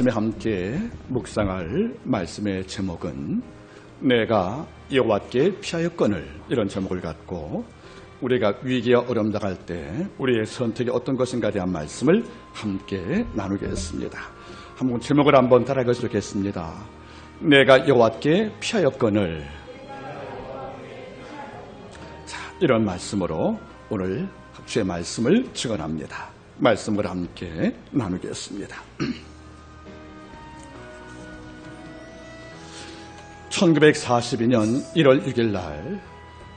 말씀에 함께 묵상할 말씀의 제목은 내가 여호와께 피하였거늘, 이런 제목을 갖고 우리가 위기와 어려움 당할 때 우리의 선택이 어떤 것인가에 대한 말씀을 함께 나누겠습니다. 한번 제목을 한번 따라 읽어주겠습니다. 내가 여호와께 피하였거늘. 자, 이런 말씀으로 오늘 주의 말씀을 증언합니다. 말씀을 함께 나누겠습니다. 1942년 1월 6일 날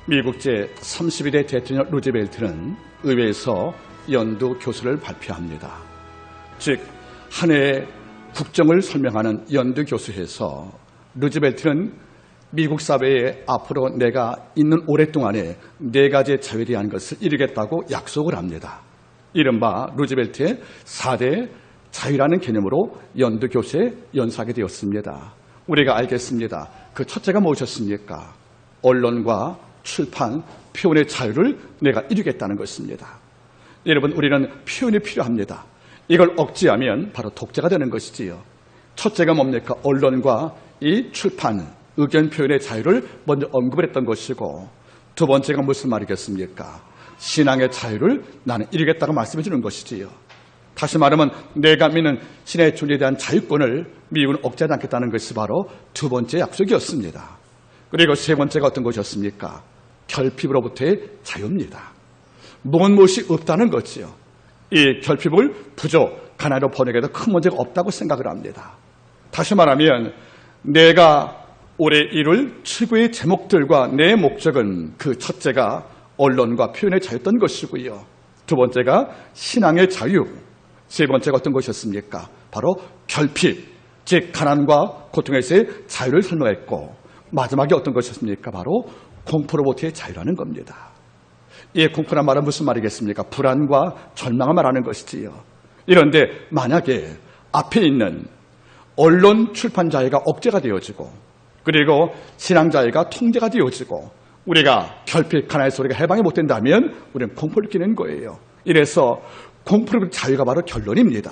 미국 제32대 대통령 루즈벨트는 의회에서 연두 교수를 발표합니다. 즉, 한 해의 국정을 설명하는 연두 교수에서 루즈벨트는 미국 사회에 앞으로 내가 있는 오랫동안에 4가지의 자유에 대한 것을 이루겠다고 약속을 합니다. 이른바 루즈벨트의 4대 자유라는 개념으로 연두 교수에 연수하게 되었습니다. 우리가 알겠습니다. 그 첫째가 무엇이었습니까? 언론과 출판, 표현의 자유를 내가 이루겠다는 것입니다. 여러분, 우리는 표현이 필요합니다. 이걸 억제하면 바로 독재가 되는 것이지요. 첫째가 뭡니까? 언론과 이 출판, 의견 표현의 자유를 먼저 언급을 했던 것이고, 두 번째가 무슨 말이겠습니까? 신앙의 자유를 나는 이루겠다고 말씀해 주는 것이지요. 다시 말하면 내가 믿는 신의 존재에 대한 자유권을 미국은 억제하지 않겠다는 것이 바로 두 번째 약속이었습니다. 그리고 세 번째가 어떤 것이었습니까? 결핍으로부터의 자유입니다. 무엇이 없다는 것이요. 이 결핍을 부족, 가난으로 번역해도 큰 문제가 없다고 생각을 합니다. 다시 말하면 내가 올해 이룰 최고의 제목들과 내 목적은 그 첫째가 언론과 표현의 자유였던 것이고요. 두 번째가 신앙의 자유, 세 번째가 어떤 것이었습니까? 바로 결핍, 즉 가난과 고통에서의 자유를 설명했고, 마지막에 어떤 것이었습니까? 바로 공포로부터의 자유라는 겁니다. 이 공포란 말은 무슨 말이겠습니까? 불안과 절망을 말하는 것이지요. 이런데 만약에 앞에 있는 언론 출판 자유가 억제가 되어지고, 그리고 신앙 자유가 통제가 되어지고, 우리가 결핍, 가난에서 우리가 해방이 못 된다면 우리는 공포를 느끼는 거예요. 이래서 공포로부터 자유가 바로 결론입니다.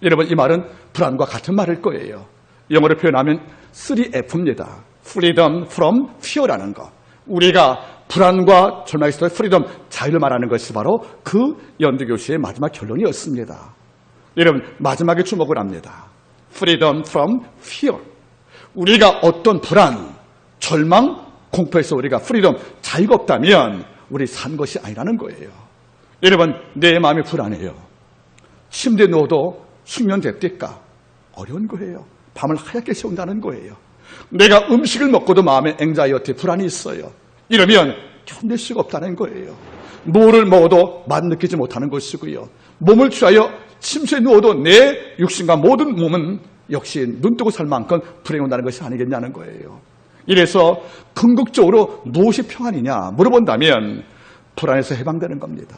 여러분, 이 말은 불안과 같은 말일 거예요. 영어로 표현하면 3F입니다. Freedom from Fear라는 거. 우리가 불안과 절망에서 프리덤, 자유를 말하는 것이 바로 그 연두 교수의 마지막 결론이었습니다. 여러분, 마지막에 주목을 합니다. Freedom from Fear. 우리가 어떤 불안, 절망, 공포에서 우리가 프리덤, 자유가 없다면 우리 산 것이 아니라는 거예요. 여러분, 내 마음이 불안해요. 침대에 누워도 숙면 됩니까? 어려운 거예요. 밤을 하얗게 새운다는 거예요. 내가 음식을 먹고도 마음에 앵자이어티, 불안이 있어요. 이러면 견딜 수가 없다는 거예요. 뭐를 먹어도 맛 느끼지 못하는 것이고요. 몸을 취하여 침대에 누워도 내 육신과 모든 몸은 역시 눈 뜨고 살 만큼 불행이 온다는 것이 아니겠냐는 거예요. 이래서 궁극적으로 무엇이 평안이냐 물어본다면 불안에서 해방되는 겁니다.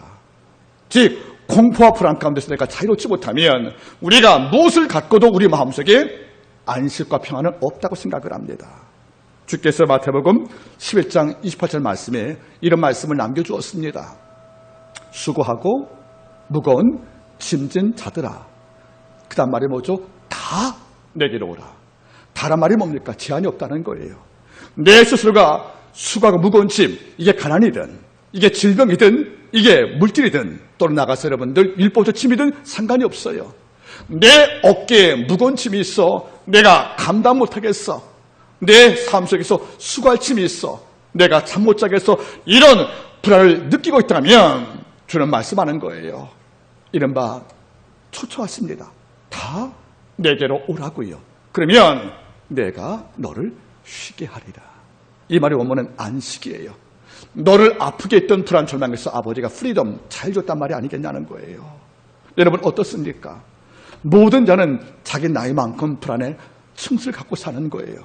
즉, 공포와 불안 가운데서 내가 자유롭지 못하면 우리가 무엇을 갖고도 우리 마음속에 안식과 평안은 없다고 생각을 합니다. 주께서 마태복음 11장 28절 말씀에 이런 말씀을 남겨주었습니다. 수고하고 무거운 짐진 자들아. 그 다음 말이 뭐죠? 다 내게로 오라. 다란 말이 뭡니까? 제한이 없다는 거예요. 내 스스로가 수고하고 무거운 짐, 이게 가난이든 이게 질병이든 이게 물질이든 또는 나가서 여러분들 율법적 짐이든 상관이 없어요. 내 어깨에 무거운 짐이 있어. 내가 감당 못하겠어. 내 삶 속에서 수고할 짐이 있어. 내가 잠 못 자겠어. 이런 불안을 느끼고 있다면 주는 말씀하는 거예요. 이른바 초청하십니다. 다 내게로 오라고요. 그러면 내가 너를 쉬게 하리라. 이 말의 원문은 안식이에요. 너를 아프게 했던 불안 절망에서 아버지가 프리덤, 자유 줬단 말이 아니겠냐는 거예요. 여러분, 어떻습니까? 모든 자는 자기 나이만큼 불안의 층수를 갖고 사는 거예요.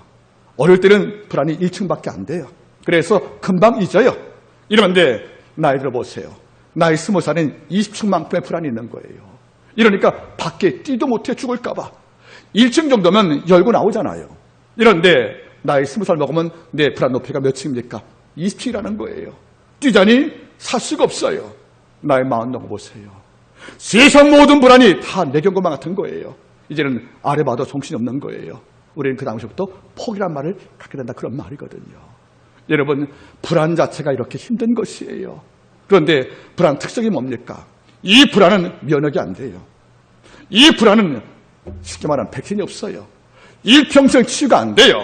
어릴 때는 불안이 1층밖에 안 돼요. 그래서 금방 잊어요. 이런데 나이 들어보세요. 나이 20살은 20층만큼의 불안이 있는 거예요. 이러니까 밖에 뛰도 못해 죽을까 봐 1층 정도면 열고 나오잖아요. 이런데 나이 20살 먹으면 내 불안 높이가 몇 층입니까? 20층이라는 거예요. 뛰자니 살 수가 없어요. 나이 40 넘어보세요. 세상 모든 불안이 다 내 경고만 같은 거예요. 이제는 아래 봐도 정신이 없는 거예요. 우리는 그 당시부터 포기란 말을 갖게 된다, 그런 말이거든요. 여러분, 불안 자체가 이렇게 힘든 것이에요. 그런데 불안 특성이 뭡니까? 이 불안은 면역이 안 돼요. 이 불안은 쉽게 말하면 백신이 없어요. 일평생 치유가 안 돼요.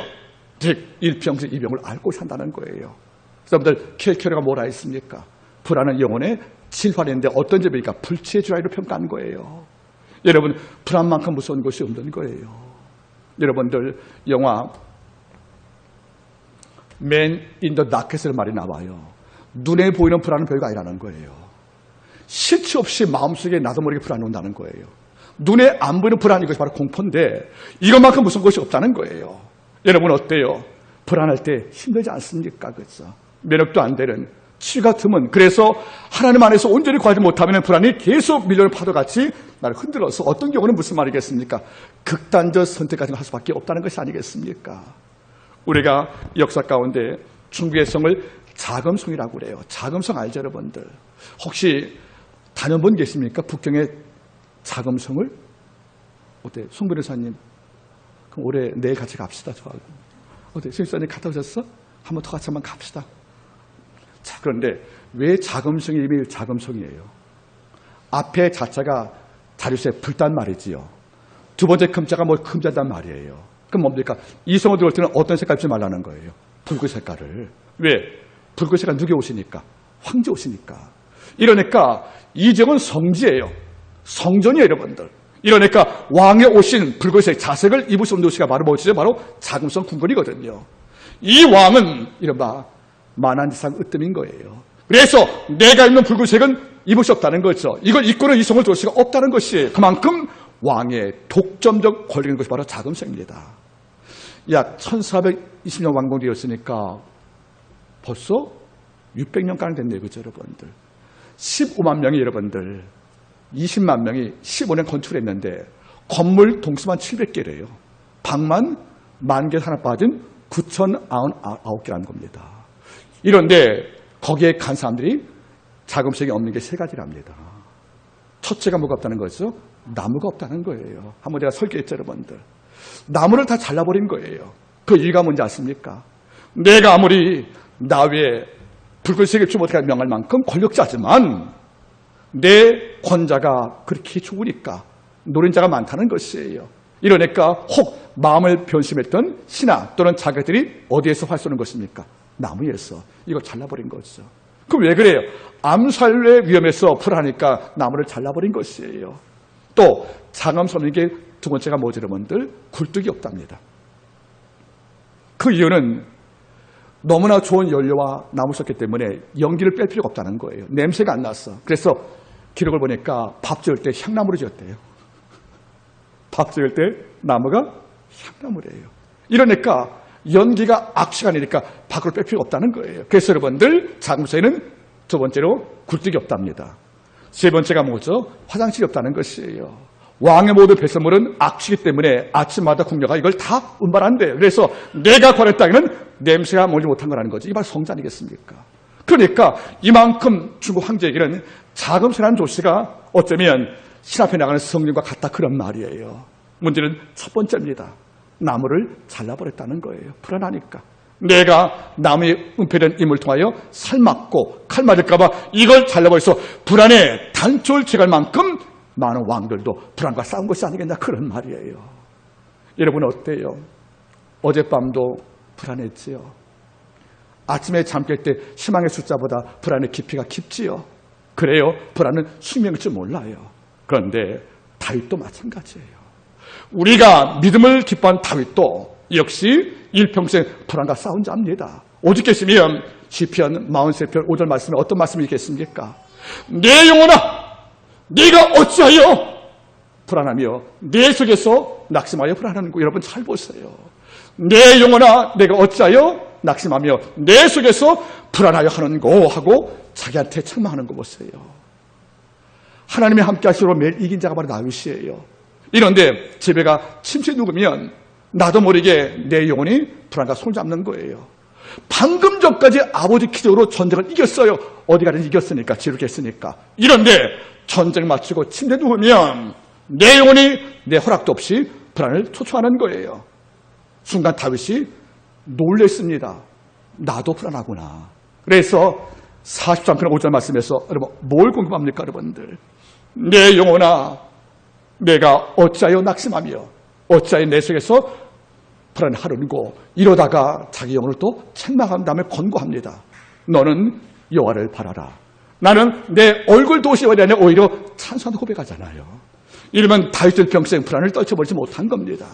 즉 일평생 이 병을 앓고 산다는 거예요. 여러분들 켈케르가 뭐라 했습니까? 불안은 영혼의 질환인데 어떤 점입니까? 불치의 질환으로 평가한 거예요. 여러분, 불안만큼 무서운 것이 없는 거예요. 여러분들 영화 Man in the Dark에서 말이 나와요. 눈에 보이는 불안은 별거 아니라는 거예요. 실체 없이 마음속에 나도 모르게 불안이 온다는 거예요. 눈에 안 보이는 불안이 것이 바로 공포인데 이것만큼 무서운 것이 없다는 거예요. 여러분 어때요? 불안할 때 힘들지 않습니까? 그렇죠? 면역도 안 되는 치유가 드문, 그래서 하나님 안에서 온전히 구하지 못하면 불안이 계속 밀려오는 파도같이 나를 흔들어서 어떤 경우는 무슨 말이겠습니까? 극단적 선택 같은 걸 할 수밖에 없다는 것이 아니겠습니까? 우리가 역사 가운데 중국의 성을 자금성이라고 그래요. 자금성 알죠, 여러분들? 혹시 다녀본 계십니까? 북경의 자금성을? 어때? 송 변호사님, 그럼 올해 내일 같이 갑시다. 저하고. 어때? 송 변호사님 갔다 오셨어? 한번 더 같이 한번 갑시다. 자, 그런데 왜 자금성이 이름이 자금성이에요? 앞에 자체가 자릿수에 불단 말이지요. 두 번째 금자가 뭐 금자단 말이에요. 그럼 뭡니까? 이 성을 들어올 때는 어떤 색깔 입지 말라는 거예요. 붉은 색깔을. 왜? 붉은 색깔 누게 옷이니까? 황제 옷이니까. 이러니까 이 지역은 성지예요. 성전이에요, 여러분들. 이러니까 왕의 옷인 붉은색 자색을 입을 수 없는 도시가 바로 뭐죠? 바로 자금성 궁궐이거든요. 이 왕은 이른바 만한지상 으뜸인 거예요. 그래서 내가 입는 붉은색은 입을 수 없다는 거죠. 이걸 입고는 이 성을 들어올 수가 없다는 것이에요. 그만큼 왕의 독점적 권력인 것이 바로 자금성입니다. 약 1420년 완공되었으니까 벌써 600년가량 됐네요. 그죠, 여러분들? 15만 명이 여러분들 20만 명이 15년 건축했는데 건물 동수만 700개래요. 방만 10,000개 하나 빠진 9,099개라는 겁니다. 이런데 거기에 간 사람들이 자금성이 없는 게 세 가지랍니다. 첫째가 뭐가 없다는 거죠? 나무가 없다는 거예요. 한번 제가 설계했죠, 여러분들. 나무를 다 잘라버린 거예요. 그 이유가 뭔지 아십니까? 내가 아무리 나 외에 붉은색을 좀 어떻게 명할 만큼 권력자지만 내 권자가 그렇게 좋으니까 노린자가 많다는 것이에요. 이러니까 혹 마음을 변심했던 신하 또는 자기들이 어디에서 활 쏘는 것입니까? 나무에서. 이걸 잘라버린 거죠. 그럼 왜 그래요? 암살의 위험에서 불안하니까 나무를 잘라버린 것이에요. 또 자금성인 게 두 번째가 뭐죠, 여러분들? 굴뚝이 없답니다. 그 이유는 너무나 좋은 연료와 나무 썼기 때문에 연기를 뺄 필요가 없다는 거예요. 냄새가 안 났어. 그래서 기록을 보니까 밥 지을 때 향나무로 지었대요. 밥 지을 때 나무가 향나무래요. 이러니까 연기가 악취가 나니까 밖으로 뺄 필요가 없다는 거예요. 그래서 여러분들 자금성에는 두 번째로 굴뚝이 없답니다. 세 번째가 뭐죠? 화장실이 없다는 것이에요. 왕의 모든 배설물은 악취이기 때문에 아침마다 궁녀가 이걸 다 운반한대요. 그래서 내가 권한 땅에는 냄새가 멀지 못한 거라는 거죠. 이게 바로 성자 아니겠습니까? 그러니까 이만큼 중국 황제에게는 자금성이라는 도시가 어쩌면 신 앞에 나가는 성령과 같다, 그런 말이에요. 문제는 첫 번째입니다. 나무를 잘라버렸다는 거예요. 불안하니까. 내가 나무에 은폐된 임을 통하여 살 맞고 칼 맞을까 봐 이걸 잘라버려서 불안에 단초를 채갈 만큼 많은 왕들도 불안과 싸운 것이 아니겠냐, 그런 말이에요. 여러분 어때요? 어젯밤도 불안했지요. 아침에 잠 깰 때 희망의 숫자보다 불안의 깊이가 깊지요. 그래요. 불안은 수명일 줄 몰라요. 그런데 다윗도 마찬가지예요. 우리가 믿음을 기뻐한 다윗도 역시 일평생 불안과 싸운 자입니다. 오직 계시면 시편 43편 5절 말씀에 어떤 말씀이 있겠습니까? 내 영혼아, 네가 어찌하여 불안하며 내 속에서 낙심하여 불안하는 거, 여러분 잘 보세요. 내 영혼아, 내가 어찌하여 낙심하며 내 속에서 불안하여 하는고 하고 자기한테 책망하는 거 보세요. 하나님이 함께 하시로 매일 이긴 자가 바로 다윗이에요. 이런데 집에가 침실에 누우면 나도 모르게 내 영혼이 불안과 손을 잡는 거예요. 방금 전까지 아버지 기적으로 전쟁을 이겼어요. 어디 가든 이겼으니까, 지루했으니까. 이런데 전쟁 마치고 침대에 누우면 내 영혼이 내 허락도 없이 불안을 초초하는 거예요. 순간 다윗이 놀랬습니다. 나도 불안하구나. 그래서 43편 5절 말씀에서 여러분 뭘 궁금합니까 여러분들? 내 영혼아 내가 어찌하여 낙심하며 어찌하여 내 속에서 불안하는고 이러다가 자기 영혼을 또 책망한 다음에 권고합니다. 너는 여호와를 바라라. 나는 내 얼굴 도시어야 되냐 오히려 찬송하는 고백하잖아요. 이러면 다윗은 평생 불안을 떨쳐버리지 못한 겁니다.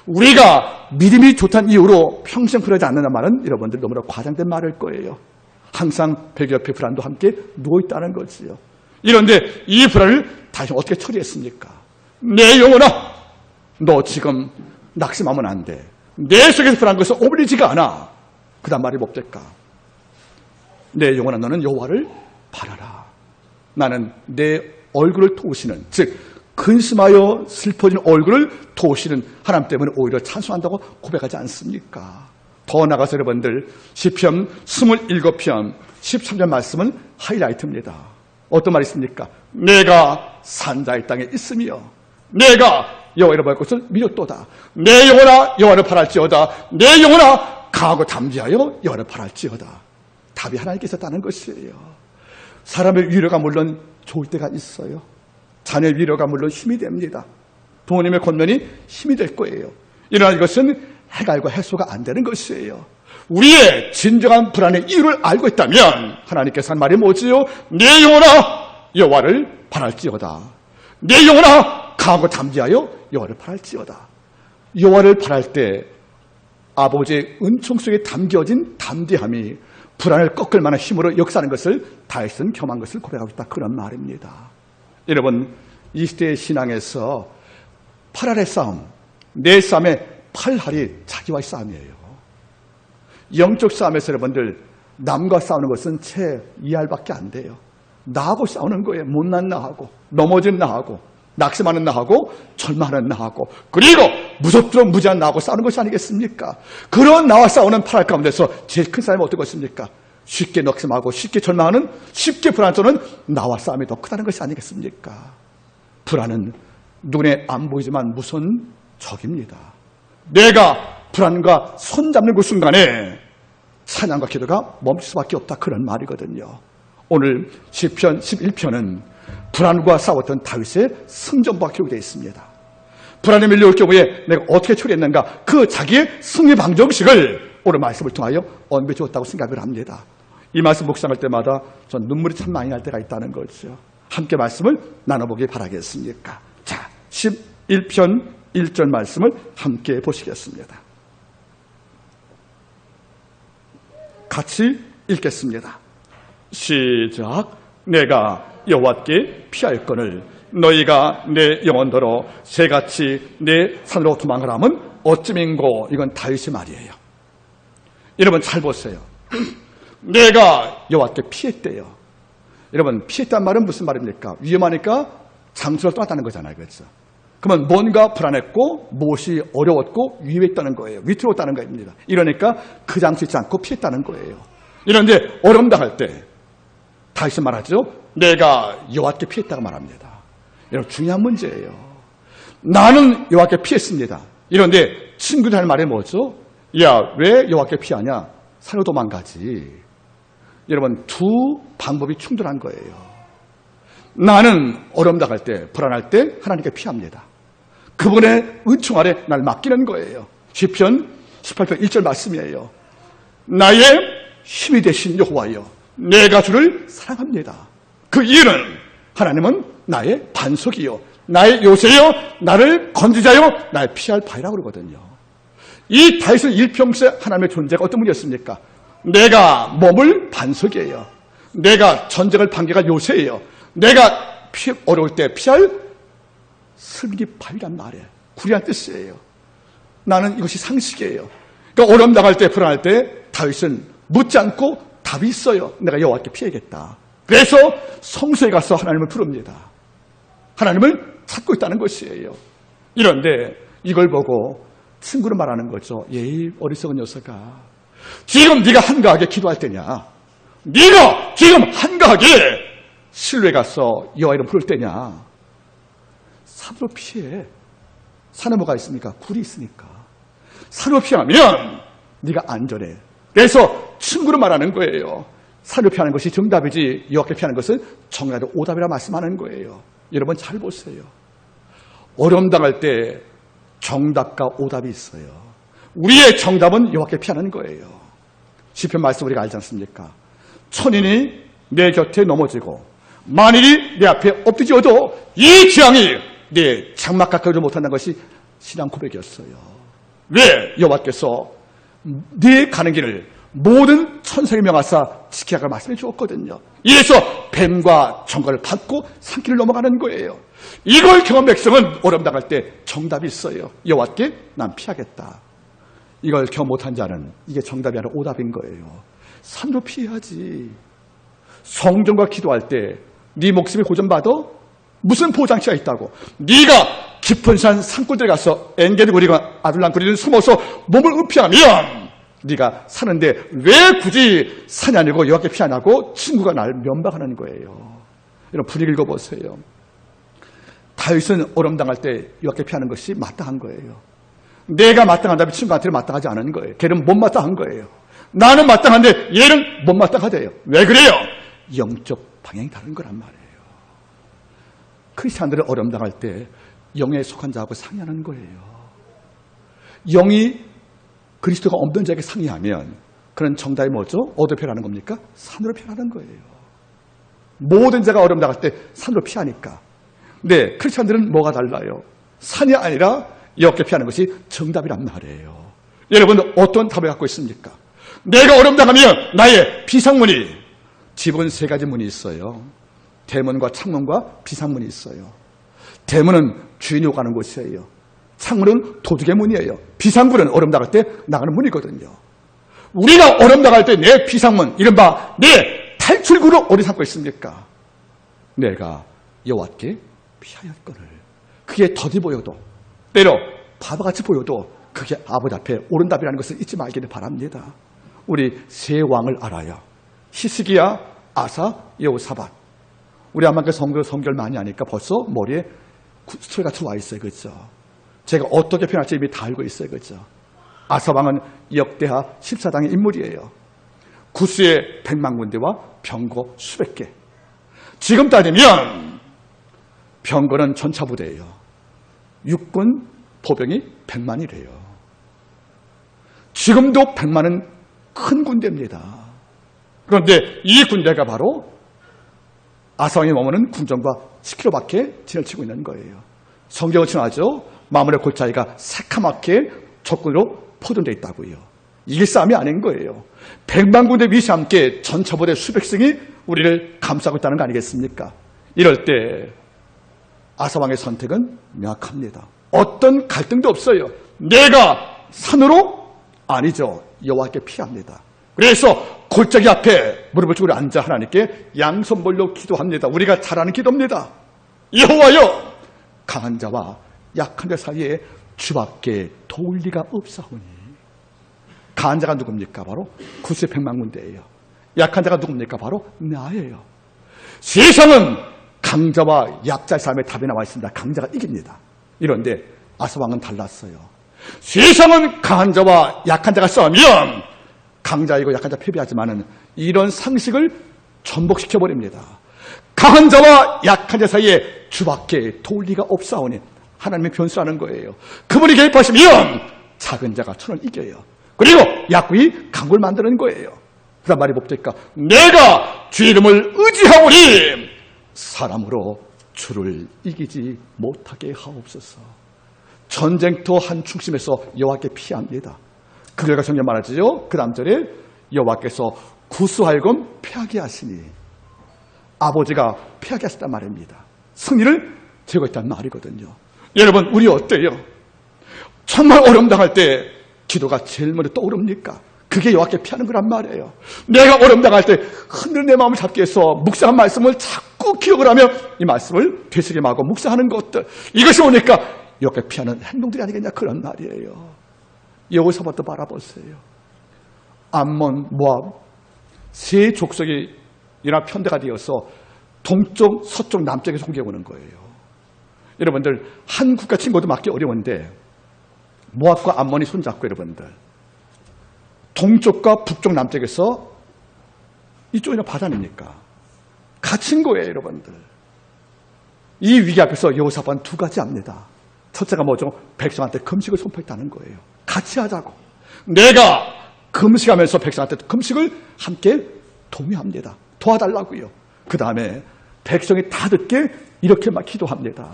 우리가 믿음이 좋다는 이유로 평생 불안하지 않는다는 말은 여러분들 너무나 과장된 말일 거예요. 항상 벽 옆에 불안도 함께 누워있다는 거지요. 이런데 이 불안을 다윗은 어떻게 처리했습니까? 내 영혼아 너 지금 낙심하면 안 돼. 내 속에서 불안한 것은 어울리지가 않아. 그 다음 말이 뭡니까? 내 영혼아 너는 여호와를 바라라. 나는 내 얼굴을 도우시는 즉 근심하여 슬퍼진 얼굴을 도우시는 하나님 때문에 오히려 찬송한다고 고백하지 않습니까? 더 나가서 여러분들 시편 27편 13절 말씀은 하이라이트입니다. 어떤 말이 있습니까? 내가 산자의 땅에 있으며 내가 여호와를 바랄 것을 믿었도다. 내 영혼아 여호와를 바랄지어다. 내 영혼아 강하고 담대하여 여호와를 바랄지어다. 답이 하나님께 있었다는 것이에요. 사람의 위로가 물론 좋을 때가 있어요. 자녀의 위로가 물론 힘이 됩니다. 부모님의 권면이 힘이 될 거예요. 이러나 이것은 해갈과 해소가 안 되는 것이에요. 우리의 진정한 불안의 이유를 알고 있다면 하나님께서 한 말이 뭐지요? 내 영혼아 여호와를 바랄지어다. 내 영혼아 강하고 담대하여 여호와를 바랄지어다. 여호와를 바랄 때 아버지의 은총 속에 담겨진 담대함이 불안을 꺾을 만한 힘으로 역사하는 것을 다윗은 경험한 것을 고백하고 있다. 그런 말입니다. 여러분 이 시대의 신앙에서 8할의 싸움, 내 싸움의 8할이 자기와의 싸움이에요. 영적 싸움에서 여러분들 남과 싸우는 것은 채 2할밖에 안 돼요. 나하고 싸우는 거예요. 못난 나하고 넘어진 나하고 낙심하는 나하고 절망하는 나하고 그리고 무섭도록 무지한 나하고 싸우는 것이 아니겠습니까? 그런 나와 싸우는 8할 가운데서 제일 큰 싸움이 어떤 것입니까? 쉽게 낙심하고 쉽게 절망하는 쉽게 불안해서는 나와 싸움이 더 크다는 것이 아니겠습니까? 불안은 눈에 안 보이지만 무서운 적입니다. 내가 불안과 손잡는 그 순간에 사냥과 기도가 멈출 수밖에 없다. 그런 말이거든요. 오늘 시편 11편은 불안과 싸웠던 다윗의 승전부가 기록되어 있습니다. 불안에 밀려올 경우에 내가 어떻게 처리했는가 그 자기의 승리 방정식을 오늘 말씀을 통하여 언급해 주었다고 생각을 합니다. 이 말씀 묵상할 때마다 전 눈물이 참 많이 날 때가 있다는 거죠. 함께 말씀을 나눠보기 바라겠습니까? 자, 11편 1절 말씀을 함께 보시겠습니다. 같이 읽겠습니다. 시작. 내가 여호와께 피할거늘 너희가 내 영혼더러 새같이 내 산으로 도망하라면 어찌민고. 이건 다윗의 말이에요. 여러분 잘 보세요. 내가 여호와께 피했대요. 여러분 피했다는 말은 무슨 말입니까? 위험하니까 장소를 떠났다는 거잖아요. 그렇죠? 그러면 뭔가 불안했고 무엇이 어려웠고 위험했다는 거예요. 위태로웠다는 겁니다. 이러니까 그 장소에 있지 않고 피했다는 거예요. 이런데 어려움 당할 때 다윗은 말하죠. 내가 여호와께 피했다고 말합니다. 여러분 중요한 문제예요. 나는 여호와께 피했습니다. 이런데 친구들 할 말이 뭐죠? 야, 왜 여호와께 피하냐? 산으로 도망가지. 여러분 두 방법이 충돌한 거예요. 나는 어려움 당할 때 불안할 때 하나님께 피합니다. 그분의 은총 아래 날 맡기는 거예요. 시편 18편 1절 말씀이에요. 나의 힘이 되신 여호와여 내가 주를 사랑합니다. 그 이유는 하나님은 나의 반석이요 나의 요새요 나를 건지자요 나의 피할 바위라고 그러거든요. 이 다윗은 일평생 하나님의 존재가 어떤 분이었습니까? 내가 머물 반석이에요. 내가 전쟁을 방개가 요새예요. 내가 어려울 때 피할 슬기 바위란 말이에요. 구리한 뜻이에요. 나는 이것이 상식이에요. 그러니까 어려움 당할 때 불안할 때 다윗은 묻지 않고 답이 있어요. 내가 여호와께 피해야겠다. 그래서 성소에 가서 하나님을 부릅니다. 하나님을 찾고 있다는 것이에요. 이런데 이걸 보고 친구를 말하는 거죠. 예이 어리석은 녀석아. 지금 네가 한가하게 기도할 때냐? 네가 지금 한가하게 실로에 가서 여호와 이름 부를 때냐? 산으로 피해. 산에 뭐가 있습니까? 굴이 있으니까. 산으로 피하면 네가 안전해. 그래서 친구로 말하는 거예요. 산으로 피하는 것이 정답이지 여호와께 피하는 것은 정답이 오답이라 말씀하는 거예요. 여러분 잘 보세요. 어려움 당할 때 정답과 오답이 있어요. 우리의 정답은 여호와께 피하는 거예요. 시편 말씀 우리가 알지 않습니까? 천인이 내 곁에 넘어지고 만일이 내 앞에 엎드려도 이 재앙이 내 장막 가까이도 못한다는 것이 신앙 고백이었어요. 왜? 여호와께서 네 가는 길을 모든 천사에게 명하사 지키라고 말씀해 주었거든요. 이래서 뱀과 정갈을 받고 산길을 넘어가는 거예요. 이걸 경험 백성은 어려움 당할 때 정답이 있어요. 여호와께 난 피하겠다. 이걸 경험 못한 자는 이게 정답이 아니라 오답인 거예요. 산으로 피해야지. 성전과 기도할 때 네 목숨이 고전받아? 무슨 보장치가 있다고? 네가 깊은 산 산골들 가서 앵게를 부리고 아둘랑거리는 숨어서 몸을 은폐하면 네가 사는데 왜 굳이 산이 아니고 여호와께 피하냐고 친구가 날 면박하는 거예요. 이런 분위기 읽어보세요. 다윗은 어려움 당할 때 여호와께 피하는 것이 마땅한 거예요. 내가 마땅하다면 친구한테는 마땅하지 않은 거예요. 걔는 못 마땅한 거예요. 나는 마땅한데 얘는 못 마땅하대요. 왜 그래요? 영적 방향이 다른 거란 말이에요. 크리스찬들은 어려움 당할 때 영에 속한 자하고 상의하는 거예요. 영이 그리스도가 없는 자에게 상의하면 그런 정답이 뭐죠? 어디로 피하라는 겁니까? 산으로 피하라는 거예요. 모든 자가 어려움 당할 때 산으로 피하니까. 근데 크리스찬들은 뭐가 달라요? 산이 아니라 여호와께 피하는 것이 정답이란 말이에요. 여러분 어떤 답을 갖고 있습니까? 내가 어려움 당하면 나의 비상문이 집은 3가지 문이 있어요. 대문과 창문과 비상문이 있어요. 대문은 주인이 오가는 곳이에요. 창문은 도둑의 문이에요. 비상문은 어려움 당할 때 나가는 문이거든요. 우리가 어려움 당할 때 내 비상문, 이른바 내 탈출구를 어디 삼고 있습니까? 내가 여호와께 피하였거늘. 그게 더디 보여도 때로 바보같이 보여도 그게 아버지 앞에 옳은 답이라는 것을 잊지 말기를 바랍니다. 우리 3왕을 알아요. 히스기야, 아사, 여호사밧. 우리 아마가 성결 많이 하니까 벌써 머리에 스토리가 들어와 있어요. 그렇죠? 제가 어떻게 표현할지 이미 다 알고 있어요. 그렇죠? 아사왕은 역대하 14당의 인물이에요. 구스의 100만 군대와 병거 수백 개. 지금 따지면 병거는 전차부대예요. 육군 보병이 100만이래요. 지금도 100만은 큰 군대입니다. 그런데 이 군대가 바로 아사왕이 머무는 궁전과 10km밖에 지나치고 있는 거예요. 성경은稱하죠. 마물의 골짜기가 새카맣게 적군으로 포돈되어 있다고요. 이게 싸움이 아닌 거예요. 100만 군대 위시 함께 전차부대 수백승이 우리를 감싸고 있다는 거 아니겠습니까? 이럴 때 아사왕의 선택은 명확합니다. 어떤 갈등도 없어요. 내가 산으로? 아니죠. 여호와께 피합니다. 그래서 골짜기 앞에 무릎을 꿇고 앉아 하나님께 양손벌려 기도합니다. 우리가 잘 아는 기도입니다. 여호와여, 강한 자와 약한 자 사이에 주밖에 도울 리가 없사오니. 강한 자가 누굽니까? 바로 구스의 100만 군대예요. 약한 자가 누굽니까? 바로 나예요. 세상은 강자와 약자의 삶에 답이 나와 있습니다. 강자가 이깁니다. 이런데 아사왕은 달랐어요. 세상은 강한 자와 약한 자가 싸우면 강자이고 약한 자 패배하지만은 이런 상식을 전복시켜버립니다. 강한 자와 약한 자 사이에 주밖에 도울 리가 없사오니. 하나님의 변수라는 거예요. 그분이 개입하시면 작은 자가 천을 이겨요. 그리고 약국이 강국을 만드는 거예요. 그 다음 말이 뭡니까? 내가 주 이름을 의지하오니 사람으로 주를 이기지 못하게 하옵소서. 전쟁터 한 중심에서 여호와께 피합니다. 그 결과 성경 말하죠. 그 다음 절에 여호와께서 구스하여금 패하게 하시니. 아버지가 패하게 하셨단 말입니다. 승리를 제거했단 말이거든요. 여러분 우리 어때요? 정말 어려움 당할 때 기도가 제일 먼저 떠오릅니까? 그게 여호와께 피하는 거란 말이에요. 내가 어려움 당할 때 흔들 내 마음을 잡기 위해서 묵상한 말씀을 자꾸 기억을 하며 이 말씀을 되새김하고 묵상하는 것들, 이것이 오니까 여호와께 피하는 행동들이 아니겠냐, 그런 말이에요. 여호사밧도 바라보세요. 암몬, 모압 세 족속이 연합 편대가 되어서 동쪽, 서쪽, 남쪽에서 공격해 오는 거예요. 여러분들 한 국가 친구도 맞기 어려운데 모압과 암몬이 손잡고 여러분들 동쪽과 북쪽 남쪽에서 이쪽이나 바다 아닙니까? 갇힌 거예요, 여러분들. 이 위기 앞에서 여호사밧은 두 가지 합니다. 첫째가 뭐죠? 백성한테 금식을 선포했다는 거예요. 같이 하자고. 내가 금식하면서 백성한테 금식을 함께 동의합니다. 도와달라고요. 그 다음에 백성이 다 듣게 이렇게 막 기도합니다.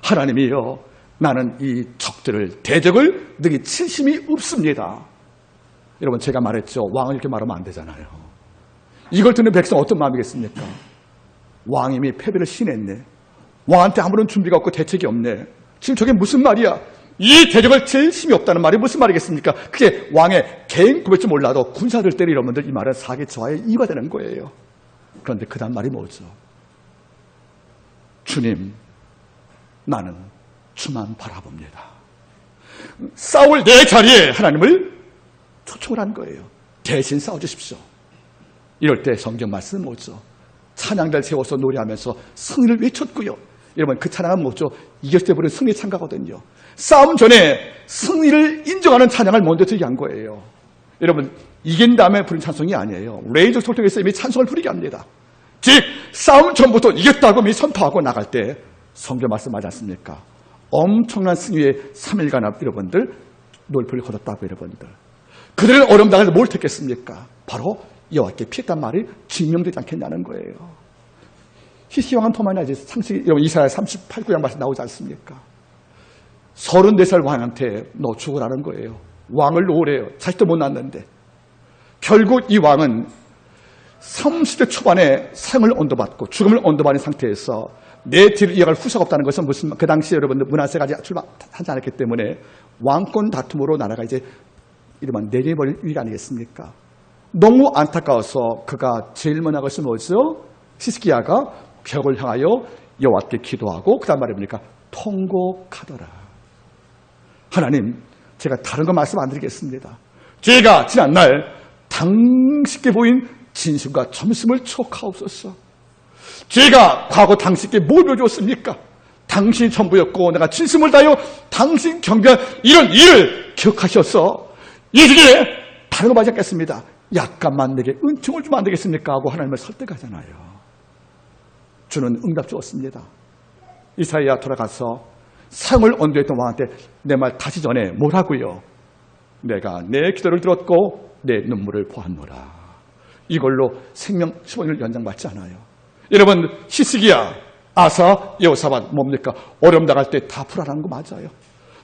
하나님이여, 나는 이 적들을, 대적을 능히 칠 힘이 없습니다. 여러분, 제가 말했죠. 왕은 이렇게 말하면 안 되잖아요. 이걸 듣는 백성 어떤 마음이겠습니까? 왕이 이미 패배를 신했네. 왕한테 아무런 준비가 없고 대책이 없네. 지금 저게 무슨 말이야? 이 대적을 칠 힘이 없다는 말이 무슨 말이겠습니까? 그게 왕의 개인 구별지 몰라도 군사들 때리 이러면들 이 말은 사기 저하의 이유가 되는 거예요. 그런데 그 다음 말이 뭐죠? 주님, 나는 주만 바라봅니다. 싸울 내 자리에 하나님을 초청을 한 거예요. 대신 싸워주십시오. 이럴 때 성경 말씀은 뭐죠? 찬양들 세워서 노래하면서 승리를 외쳤고요. 여러분, 그 찬양은 뭐죠? 이겼을 때 부르는 승리 찬가거든요. 싸움 전에 승리를 인정하는 찬양을 먼저 드리게 한 거예요. 여러분, 이긴 다음에 부른 찬송이 아니에요. 레이저 솔직에서 이미 찬송을 부르게 합니다. 즉, 싸움 전부터 이겼다고 이미 선포하고 나갈 때 성경 말씀하지 않습니까? 엄청난 승리의 3일간 여러분들 놀이를 거뒀다고 여러분들. 그들은 어려움 당해서 뭘 택했습니까? 바로 여호와께 피했단 말이 증명되지 않겠냐는 거예요. 히스기야왕은 포만이 아니지. 상식, 여러분, 이사야 38구장 말씀 나오지 않습니까? 34살 왕한테 너 죽으라는 거예요. 왕을 놓으래요. 자식도 못 낳았는데. 결국 이 왕은 30대 초반에 생을 언도받고 죽음을 언도받은 상태에서 내 뒤를 이어갈 후사가 없다는 것은 무슨, 그 당시에 여러분들 문하세가 아직 출발하지 않았기 때문에 왕권 다툼으로 나라가 이제 이러면 내려버릴 위기가 아니겠습니까? 너무 안타까워서 그가 제일 먼저 한 것이 뭐죠? 히스기야가 벽을 향하여 여호와께 기도하고 그 다음 말해 보니까 통곡하더라. 하나님, 제가 다른 거 말씀 안 드리겠습니다. 제가 지난날 당신께 보인 진심과 점심을 추억하옵소서. 제가 과거 당신께 뭘 보여주었습니까? 당신이 전부였고 내가 진심을 다하여 당신 경배한 이런 일을 기억하셔서 이 중에 다른 거 맞지 않겠습니다. 약간만 내게 은총을 주면 안 되겠습니까? 하고 하나님을 설득하잖아요. 주는 응답 주었습니다. 이사야 돌아가서 생을 언도했던 왕한테 내 말 다시 전해 뭐라고요? 내가 내 기도를 들었고 내 눈물을 보았노라. 이걸로 생명 15년을 연장받지 않아요. 여러분, 히스기야, 아사, 여호사밧 뭡니까? 어려움 당할 때 다 불안한 거 맞아요.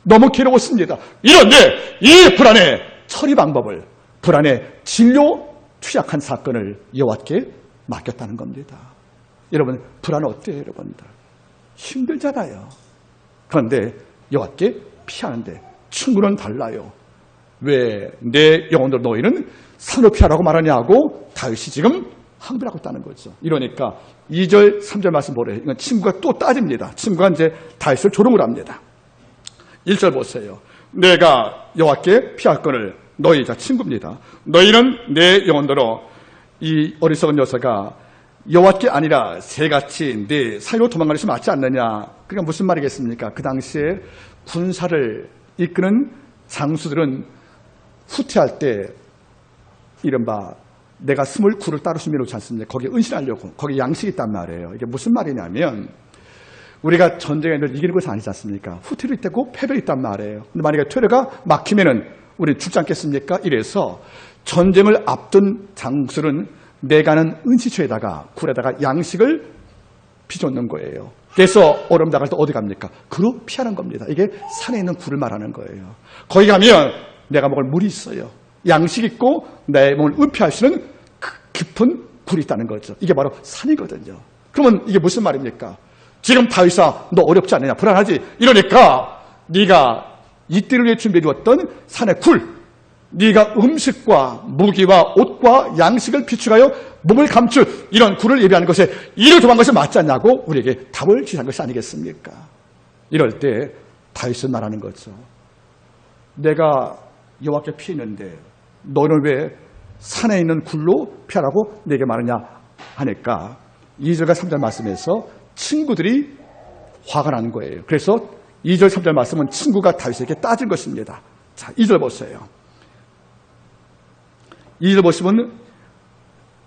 너무 괴로웠습니다. 이런데 이 불안의 처리 방법을, 불안의 진료 투약한 사건을 여호와께 맡겼다는 겁니다. 여러분, 불안 어때요, 여러분들? 힘들잖아요. 그런데 여호와께 피하는데 친구는 달라요. 왜 내 영혼들 너희는 산으로 피하라고 말하냐고 다윗이 지금 항변하고 있다는 거죠. 이러니까 2절, 3절 말씀 보래요. 이건 친구가 또 따집니다. 친구가 이제 다윗을 조롱을 합니다. 1절 보세요. 내가 여호와께 피할거늘 너희 자 친구입니다. 너희는 내 영혼들로 이 어리석은 녀석아 여호와께 아니라 새같이 내 사이로 도망가는 것이 맞지 않느냐. 그러니까 무슨 말이겠습니까? 그 당시에 군사를 이끄는 장수들은 후퇴할 때 이른바 내가 29를 따로 숨겨놓지 않습니까? 거기에 은신하려고. 거기 양식이 있단 말이에요. 이게 무슨 말이냐면 우리가 전쟁에 늘 이기는 것이 아니지 않습니까? 후퇴도 있고 패배도 있단 말이에요. 근데 만약에 퇴로가 막히면은 우리 죽지 않겠습니까? 이래서 전쟁을 앞둔 장수는 내가는 은시초에다가 굴에다가 양식을 빚어놓는 거예요. 그래서 얼음 나갈 때 어디 갑니까? 그로 피하는 겁니다. 이게 산에 있는 굴을 말하는 거예요. 거기 가면 내가 먹을 물이 있어요. 양식 있고 내 몸을 은폐할 수 있는 깊은 굴이 있다는 거죠. 이게 바로 산이거든요. 그러면 이게 무슨 말입니까? 지금 다윗아 너 어렵지 않느냐? 불안하지? 이러니까 네가 이때를 위해 준비해 주었던 산의 굴, 네가 음식과 무기와 옷과 양식을 비축하여 몸을 감출 이런 굴을 예비하는 것에 이를 도망간 것이 맞지 않냐고 우리에게 답을 주시는 것이 아니겠습니까? 이럴 때 다윗은 말하는 거죠. 내가 여호와께 피했는데 너는 왜 산에 있는 굴로 피하라고 내게 말하냐 하니까 2절과 3절 말씀에서 친구들이 화가 나는 거예요. 그래서 2절, 3절 말씀은 친구가 다윗에게 따진 것입니다. 자, 2절 보세요. 2절 보시면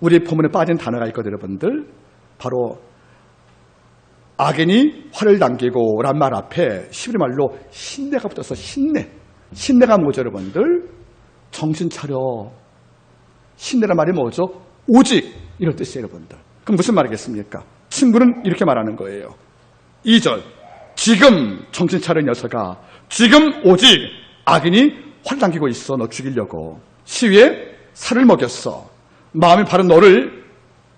우리 본문에 빠진 단어가 있거든요, 여러분들. 바로 악인이 화를 당기고 란 말 앞에 11의 말로 신내가 붙어서 신내가 뭐죠, 여러분들? 정신 차려. 신내란 말이 뭐죠? 오직 이런 뜻이에요, 여러분들. 그럼 무슨 말이겠습니까? 친구는 이렇게 말하는 거예요. 2절, 지금 정신 차린 녀석아, 지금 오직 악인이 화를 당기고 있어. 너 죽이려고 시위에 살을 먹였어. 마음이 바른 너를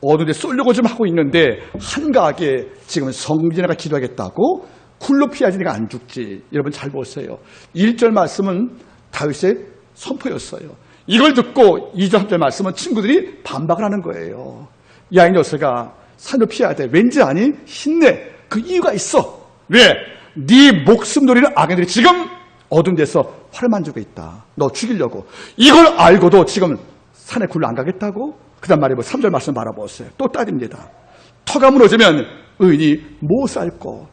어두운 데 쏠려고 좀 하고 있는데 한가하게 지금 성진아가 기도하겠다고 굴로 피하지 내가 안 죽지. 여러분 잘 보세요. 1절 말씀은 다윗의 선포였어요. 이걸 듣고 2절 3절 말씀은 친구들이 반박을 하는 거예요. 야, 이 녀석아, 산을 피해야 돼. 왠지 아니? 힘내. 그 이유가 있어. 왜? 네 목숨 노리는 악인들이 지금 어두운 데서 화를 만지고 있다. 너 죽이려고. 이걸 알고도 지금 산에 굴러 안 가겠다고? 그 다음 말에 3절 말씀 바라보세요. 또 따집니다. 터가 무너지면 의인이 못 살고,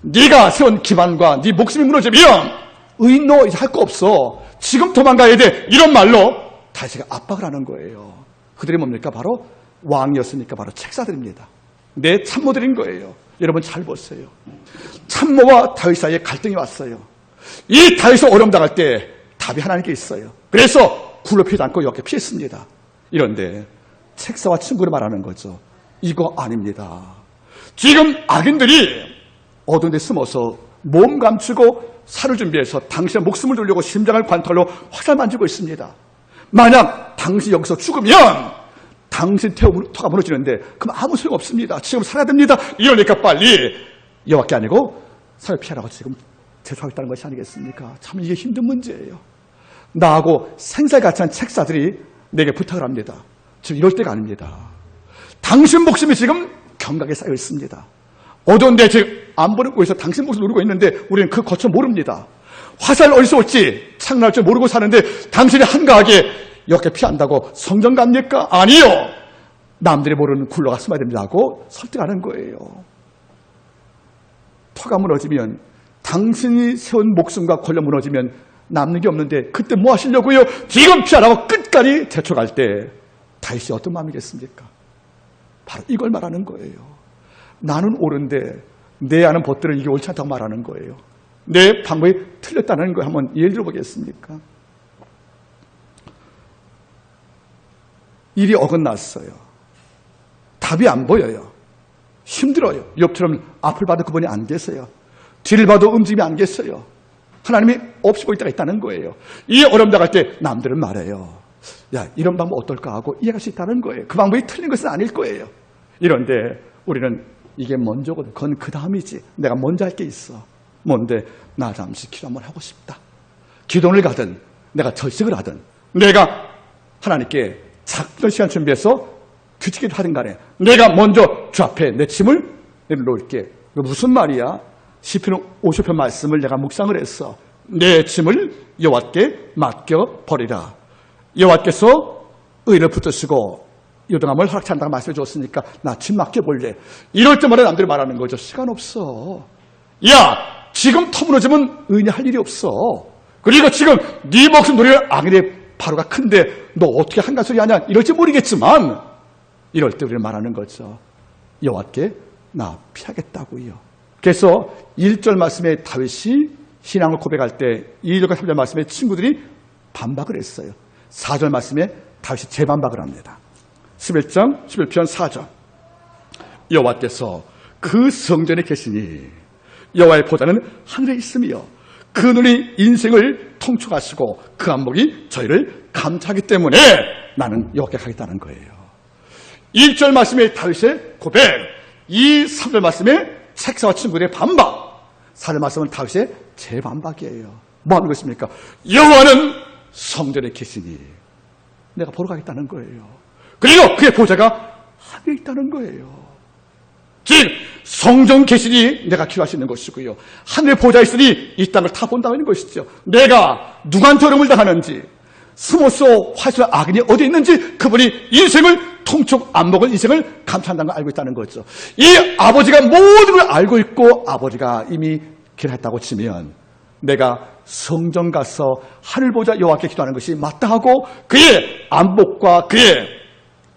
네가 세운 기반과 네 목숨이 무너지면 의인 너 이제 할 거 없어. 지금 도망가야 돼. 이런 말로 다윗에게 압박을 하는 거예요. 그들이 뭡니까? 바로 왕이었으니까 바로 책사들입니다. 내 참모들인 거예요. 여러분 잘 보세요. 참모와 다윗 사이에 갈등이 왔어요. 이 다윗이 어려움 당할 때 답이 하나님께 있어요. 그래서 굴로 피하지 않고 이렇게 피했습니다. 이런데 책사와 친구를 말하는 거죠. 이거 아닙니다. 지금 악인들이 어두운 데 숨어서 몸 감추고 살을 준비해서 당신의 목숨을 돌리고 심장을 관털로 화살 만지고 있습니다. 만약 당신이 여기서 죽으면 당신 터가 무너지는데 그럼 아무 소용 없습니다. 지금 살아야 됩니다. 이러니까 빨리 여호와께 아니고 살을 피하라고 지금 제소하겠다는 것이 아니겠습니까? 참 이게 힘든 문제예요. 나하고 생살같이 한 책사들이 내게 부탁을 합니다. 지금 이럴 때가 아닙니다. 당신 목숨이 지금 경각에 쌓여 있습니다. 어두운데 지금 안 보이고 있어 당신 목숨을 누리고 있는데 우리는 그 거쳐 모릅니다. 화살 어디서 올지 창날 줄 모르고 사는데 당신이 한가하게 이렇게 피한다고 성전 갑니까? 아니요. 남들이 모르는 굴러가 숨어야 됩니다 하고 설득하는 거예요. 터가 무너지면 당신이 세운 목숨과 권력 무너지면 남는 게 없는데 그때 뭐 하시려고요? 지금 피하라고 끝까지 재촉할 때 다윗이 어떤 마음이겠습니까? 바로 이걸 말하는 거예요. 나는 옳은데 내 아는 법들은 이게 옳지 않다고 말하는 거예요. 내 방법이 틀렸다는 거 한번 예를 들어보겠습니까? 일이 어긋났어요. 답이 안 보여요. 힘들어요. 욥처럼 앞을 봐도 그분이 안 계세요. 뒤를 봐도 움직임이 안 계세요. 하나님이 없이 보일 때가 있다는 거예요. 이 어려움 당할 때 남들은 말해요. 야, 이런 방법 어떨까 하고 이해할 수 있다는 거예요. 그 방법이 틀린 것은 아닐 거예요. 이런데 우리는 이게 먼저거든. 그건 그 다음이지. 내가 먼저 할 게 있어. 뭔데? 나 잠시 기도 한번 하고 싶다. 기도를 가든 내가 절식을 하든 내가 하나님께 작전 시간 준비해서 규칙을 하든 간에 내가 먼저 주 앞에 내 짐을 내려놓을게. 무슨 말이야? 시편 50편 말씀을 내가 묵상을 했어. 내 짐을 여호와께 맡겨버리라. 여호와께서 의를 붙드시고 요동함을 허락치 않다고 말씀해 줬으니까 나 짐 맡겨볼래. 이럴 때마다 남들이 말하는 거죠. 시간 없어. 야, 지금 터무너지면 의인이 할 일이 없어. 그리고 지금 네 목숨 노리는 악인의 바로가 큰데 너 어떻게 한간 소리 하냐 이럴지 모르겠지만 이럴 때 우리는 말하는 거죠. 여호와께 나 피하겠다고요. 그래서 1절 말씀에 다윗이 신앙을 고백할 때 2절과 3절 말씀에 친구들이 반박을 했어요. 4절 말씀에 다윗이 재반박을 합니다. 11편 4절 여호와께서 그 성전에 계시니 여호와의 보좌는 하늘에 있으며 그 눈이 인생을 통촉하시고 그 안목이 저희를 감찰하기 때문에 나는 여호와께 가겠다는 거예요. 1절 말씀에 다윗의 고백, 3절 말씀에 책사와 친구들의 반박, 4절 말씀은 다윗의 재반박이에요. 뭐 하는 것입니까? 여호와는 성전에 계시니 내가 보러 가겠다는 거예요. 그리고 그의 보좌가 하늘에 있다는 거예요. 즉 성전 계시니 내가 기도할 수 있는 것이고요. 하늘에 보좌 있으니 이 땅을 다 본다는 것이죠. 내가 누구한테 어려움을 당하는지 숨어서 화수한 악인이 어디 있는지 그분이 인생을 통촉 안목은 인생을 감춰한다는 걸 알고 있다는 거죠. 이 아버지가 모든 걸 알고 있고 아버지가 이미 결했다고 치면 내가 성전 가서 하늘 보자 여호와께 기도하는 것이 마땅하고 그의 안목과 그의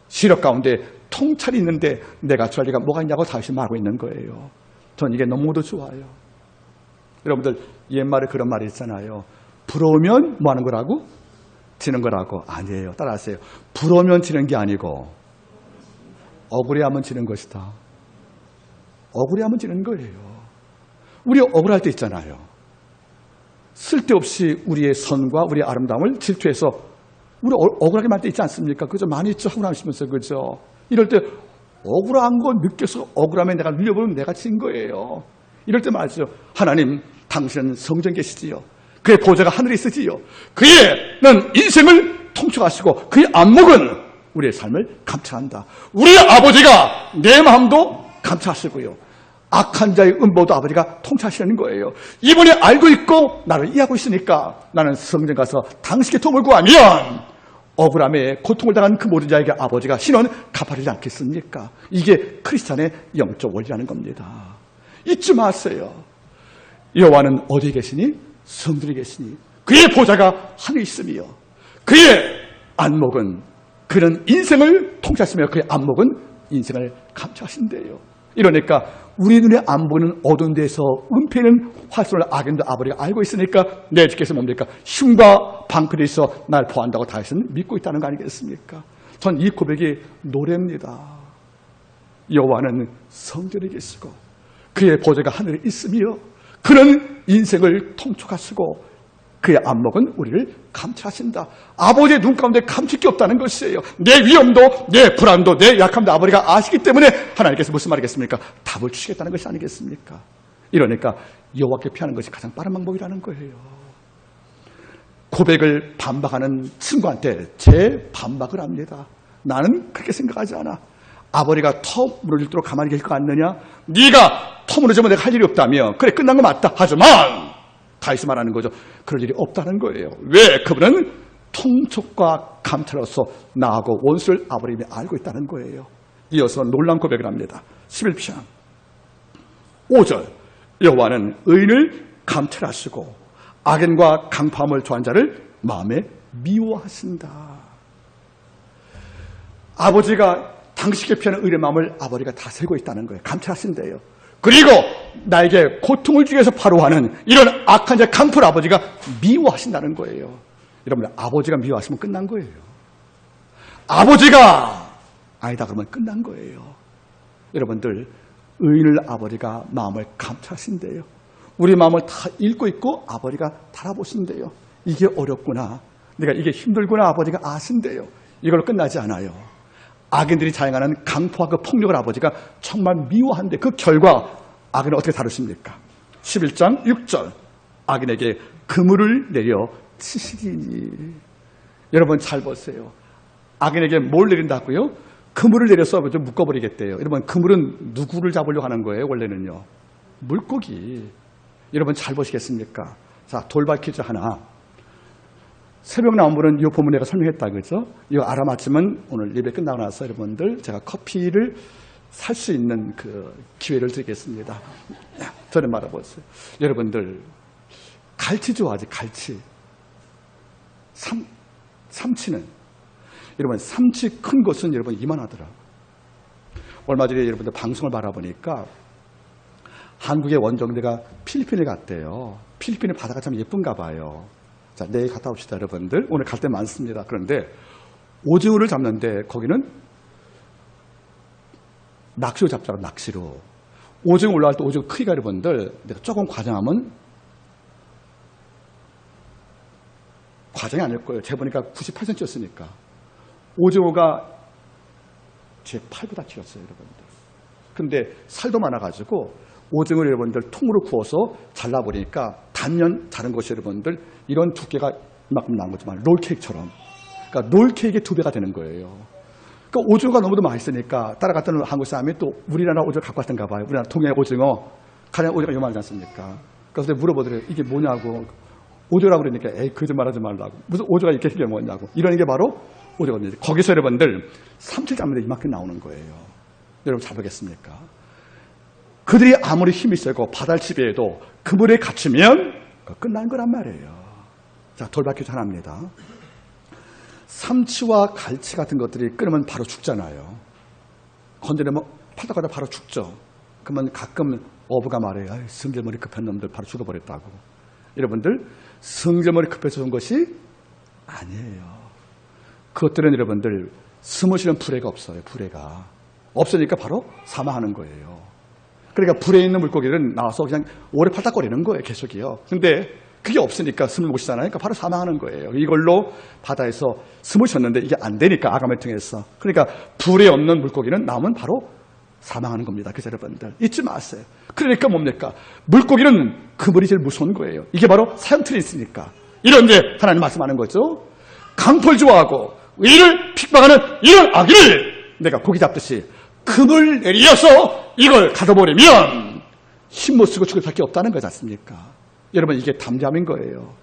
시력 가운데 통찰이 있는데 내가 좋아할 리가 뭐가 있냐고 다윗이 말하고 있는 거예요. 전 이게 너무도 좋아요. 여러분들 옛말에 그런 말이 있잖아요. 부러우면 뭐 하는 거라고? 지는 거라고. 아니에요. 따라하세요. 부러우면 지는 게 아니고 억울해하면 지는 것이다. 억울해하면 지는 거예요. 우리 억울할 때 있잖아요. 쓸데없이 우리의 선과 우리의 아름다움을 질투해서 우리 억울하게 말 때 있지 않습니까? 그죠? 많이 있죠. 하고나시면서 그죠? 이럴 때 억울한 거 느껴서 억울하면 내가 눌려보면 내가 진 거예요. 이럴 때 말이죠. 하나님, 당신은 성전 계시지요. 그의 보좌가 하늘에 있으지요. 그의는 인생을 통촉하시고 그의 안목은 우리의 삶을 감찰한다. 우리의 아버지가 내 마음도 감찰하시고요. 악한 자의 음보도 아버지가 통찰하시는 거예요. 이번에 알고 있고 나를 이해하고 있으니까 나는 성전 가서 당신께 도움을 구하면 억울함에 고통을 당한 그 모든 자에게 아버지가 신원 갚아주지 않겠습니까? 이게 크리스찬의 영적 원리라는 겁니다. 잊지 마세요. 여호와는 어디에 계시니? 성전에 계시니 그의 보좌가 하늘에 있으며 그의 안목은 그는 인생을 통치하시며 그의 안목은 인생을 감찰하신대요. 이러니까 우리 눈에 안 보이는 어두운 데서 은폐는 활성을 악인도 아버지가 알고 있으니까 내 주께서 뭡니까? 흉과 방패에 있어 날 보호한다고 다윗은 믿고 있다는 거 아니겠습니까? 전 이 고백이 노래입니다. 여호와는 성전에 계시고 그의 보좌가 하늘에 있으며 그는 인생을 통촉하시고 그의 안목은 우리를 감찰하신다. 아버지의 눈 가운데 감출 게 없다는 것이에요. 내 위험도 내 불안도 내 약함도 아버지가 아시기 때문에 하나님께서 무슨 말이겠습니까? 답을 주시겠다는 것이 아니겠습니까? 이러니까 여호와께 피하는 것이 가장 빠른 방법이라는 거예요. 고백을 반박하는 친구한테 제 반박을 합니다. 나는 그렇게 생각하지 않아. 아버지가 터 무너질도록 가만히 계실 것 같느냐? 네가 터 무너지면 내가 할 일이 없다며. 그래 끝난 거 맞다. 하지만 다윗이 말하는 거죠. 그럴 일이 없다는 거예요. 왜? 그분은 통촉과 감찰로서 나하고 원수를 아버님이 알고 있다는 거예요. 이어서 놀라운 고백을 합니다. 11편 5절 여호와는 의인을 감찰하시고 악인과 강포함을 좋아하는 자를 마음에 미워하신다. 아버지가 당신께 피하는 의인의 마음을 아버지가 다스리고 있다는 거예요. 감찰하신대요. 그리고 나에게 고통을 주기 위해서 바로하는 이런 악한 자 강포를 아버지가 미워하신다는 거예요. 여러분, 아버지가 미워하시면 끝난 거예요. 아버지가 아니다 그러면 끝난 거예요. 여러분들, 의인을 아버지가 마음을 감찰하신대요. 우리 마음을 다 읽고 있고 아버지가 달아보신대요. 이게 어렵구나. 내가 이게 힘들구나 아버지가 아신대요. 이걸로 끝나지 않아요. 악인들이 자행하는 강포와 그 폭력을 아버지가 정말 미워한데 그 결과 악인을 어떻게 다루십니까? 11장 6절 악인에게 그물을 내려 치시리니. 여러분 잘 보세요. 악인에게 뭘 내린다고요? 그물을 내려서 묶어버리겠대요. 여러분 그물은 누구를 잡으려고 하는 거예요? 원래는요. 물고기. 여러분 잘 보시겠습니까? 자, 돌발 퀴즈 하나. 새벽 나온 분은 이 본문 내가 설명했다 그죠? 이거 알아맞히면 오늘 예배 끝나고 나서 여러분들 제가 커피를 살 수 있는 그 기회를 드리겠습니다. 저를 말아보세요. 여러분들 갈치 좋아하지? 갈치. 삼치는 여러분 삼치 큰 것은 여러분 이만하더라. 얼마 전에 여러분들 방송을 바라보니까 한국의 원정대가 필리핀에 갔대요. 필리핀의 바다가 참 예쁜가 봐요. 자, 내일 갔다 옵시다, 여러분들. 오늘 갈 데 많습니다. 그런데 오징어를 잡는데 거기는 낚시로 잡자고, 낚시로. 오징어 올라갈 때 오징어 크기가 여러분들, 내가 조금 과장하면 과장이 아닐 거예요. 재보니까 98cm였으니까. 오징어가 제 팔보다 길었어요, 여러분들. 근데 살도 많아가지고 오징어를 여러분들 통으로 구워서 잘라버리니까 단면 자른 것이 여러분들 이런 두께가 이만큼 난 거지만 롤케이크처럼. 그러니까 롤케이크의 2배가 되는 거예요. 그러니까 오징어가 너무도 맛있으니까 따라갔던 한국 사람이 또 우리나라 오징어 갖고 왔던가 봐요. 우리나라 통영 오징어. 가령 오징어가 요만하지 않습니까? 그래서 물어보더래요. 이게 뭐냐고. 오징어라고 그러니까 에이 거짓말하지 말라고. 무슨 오징어가 이렇게 생겨 먹었냐고. 이런 게 바로 오래 걸립니다. 거기서 여러분들 37장면에 이만큼 나오는 거예요. 여러분 잘 보겠습니까? 그들이 아무리 힘이 세고 바다를 지배해도 그물에 갇히면 끝난 거란 말이에요. 자, 돌발 퀴즈 하나 합니다. 삼치와 갈치 같은 것들이 끓으면 바로 죽잖아요. 건드리면 팔딱거리다 바로 죽죠. 그러면 가끔 어부가 말해요. 성질머리 급한 놈들 바로 죽어버렸다고. 여러분들, 성질머리 급해서 온 것이 아니에요. 그것들은 여러분들 숨으시는 불에가 없어요. 불에가 없으니까 바로 사망하는 거예요. 그러니까 불에 있는 물고기는 나와서 그냥 오래 팔딱거리는 거예요. 계속이요. 근데 그게 없으니까 숨을 못 쉬잖아요. 그러니까 바로 사망하는 거예요. 이걸로 바다에서 숨을 쉬었는데 이게 안 되니까 아가멜 통해서. 그러니까 불에 없는 물고기는 나오면 바로 사망하는 겁니다. 그래서 여러분들 잊지 마세요. 그러니까 뭡니까? 물고기는 그물이 제일 무서운 거예요. 이게 바로 사형틀이 있으니까. 이런 게 하나님 말씀하는 거죠. 강포를 좋아하고 의를 핍박하는 이런 악인을 내가 고기 잡듯이 그물 내리어서 이걸 가둬버리면 힘 못 쓰고 죽을 수밖에 없다는 거지 않습니까? 여러분 이게 담대함인 거예요.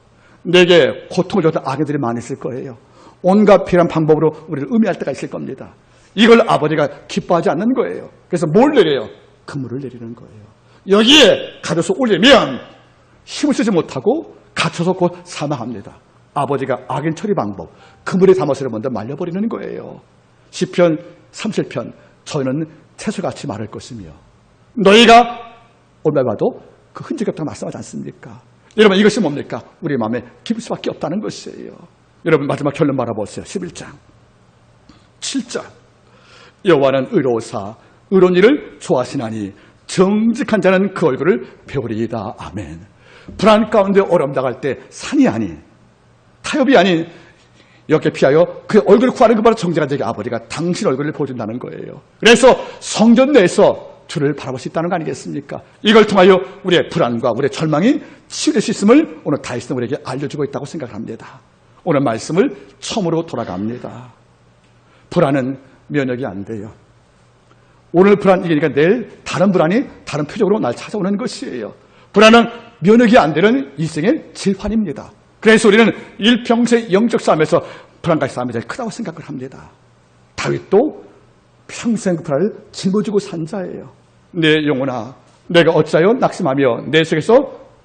내게 고통을 줬던 악인들이 많이 있을 거예요. 온갖 필요한 방법으로 우리를 음해할 때가 있을 겁니다. 이걸 아버지가 기뻐하지 않는 거예요. 그래서 뭘 내려요? 그물을 내리는 거예요. 여기에 가둬서 올리면 힘을 쓰지 못하고 갇혀서 곧 사망합니다. 아버지가 악인 처리 방법, 그물에 담아서 먼저 말려버리는 거예요. 시편 37편, 저희는 채소같이 마를 것이며 너희가 오늘 봐도 그 흔적이 없다고 말씀하지 않습니까? 여러분 이것이 뭡니까? 우리 마음에 기쁠 수밖에 없다는 것이에요. 여러분 마지막 결론 말아보세요. 11장 7절 여호와는 의로우사 의로운 일을 좋아하시나니 정직한 자는 그 얼굴을 배우리이다. 아멘. 불안 가운데 어려움 당할 때 산이 아닌 타협이 아닌 이렇게 피하여 그 얼굴을 구하는 그 바로 정직한 자에게 아버지가 당신 얼굴을 보여준다는 거예요. 그래서 성전 내에서 주를 바라볼 수 있다는 거 아니겠습니까? 이걸 통하여 우리의 불안과 우리의 절망이 치유될 수 있음을 오늘 다윗은 우리에게 알려주고 있다고 생각합니다. 오늘 말씀을 처음으로 돌아갑니다. 불안은 면역이 안 돼요. 오늘 불안 이기니까 내일 다른 불안이 다른 표적으로 날 찾아오는 것이에요. 불안은 면역이 안 되는 인생의 질환입니다. 그래서 우리는 일평생 영적 싸움에서 불안과의 싸움이 제일 크다고 생각을 합니다. 다윗도 평생 그 불안을 짊어지고 산 자예요. 내 영혼아 내가 어찌하여 낙심하며 내 속에서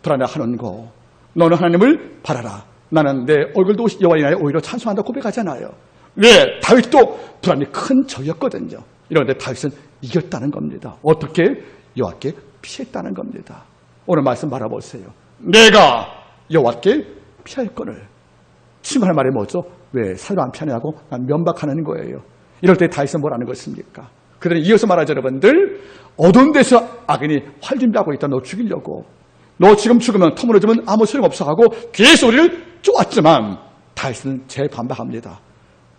불안해하는고 너는 하나님을 바라라. 나는 내 얼굴도 여호와의 나라에 오히려 찬송한다 고백하잖아요. 왜? 다윗도 불안이 큰 적이었거든요. 이런데 다윗은 이겼다는 겁니다. 어떻게? 여호와께 피했다는 겁니다. 오늘 말씀 바라보세요. 내가 여호와께 피할 거를. 친구할 말이 뭐죠? 왜 살도 안 피하냐고 난 면박하는 거예요. 이럴 때 다윗은 뭐라는 것입니까? 그들은 이어서 말하죠. 여러분들 어두운 데서 악인이 활 준비하고 있다. 너 죽이려고. 너 지금 죽으면 터무니지면 아무 소용없어 하고 계속 우리를 쪼았지만 다윗은 재반박합니다.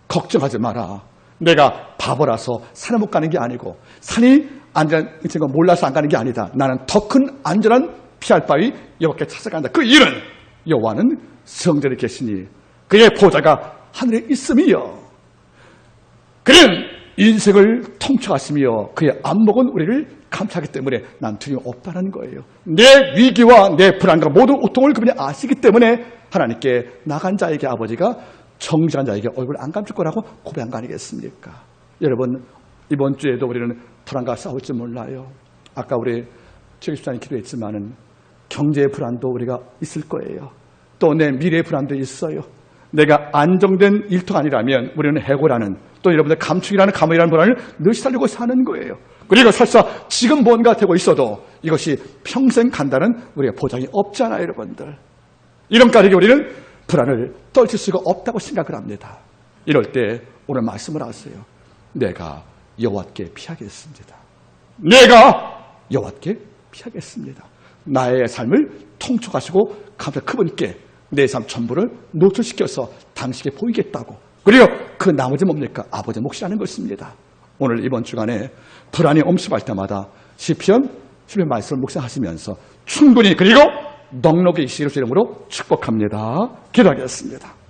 걱정하지 마라. 내가 바보라서 산에 못 가는 게 아니고 산이 안전한 거 몰라서 안 가는 게 아니다. 나는 더 큰 안전한 피할 바위 여호와께 찾아간다. 그 일은 여호와는 성전에 계시니 그의 보좌가 하늘에 있음이요. 그는 인생을 통치하시며 그의 안목은 우리를 감싸기 때문에 난 두려움 없다는 거예요. 내 위기와 내 불안과 모든 고통을 그분이 아시기 때문에 하나님께 나간 자에게 아버지가 정직한 자에게 얼굴 안 감출 거라고 고백한 거 아니겠습니까? 여러분 이번 주에도 우리는 불안과 싸울지 몰라요. 아까 우리 최기수장이 기도했지만은 경제의 불안도 우리가 있을 거예요. 또 내 미래의 불안도 있어요. 내가 안정된 일터가 아니라면 우리는 해고라는 또 여러분들 감축이라는 감옥이라는 불안을 늘 살리고 사는 거예요. 그리고 설사 지금 뭔가 되고 있어도 이것이 평생 간다는 우리의 보장이 없잖아요. 여러분들. 이런 까닭에 우리는 불안을 떨칠 수가 없다고 생각을 합니다. 이럴 때 오늘 말씀을 하세요. 내가 여호와께 피하겠습니다. 내가 여호와께 피하겠습니다. 나의 삶을 통촉하시고 감사 그분께 내 삶 전부를 노출시켜서 당신께 보이겠다고. 그리고 그 나머지 뭡니까? 아버지 몫이라는 것입니다. 오늘 이번 주간에 불안이 엄습할 때마다 시편 말씀을 묵상하시면서 충분히 그리고 넉넉히 이시기를 이름으로 축복합니다. 기도하겠습니다.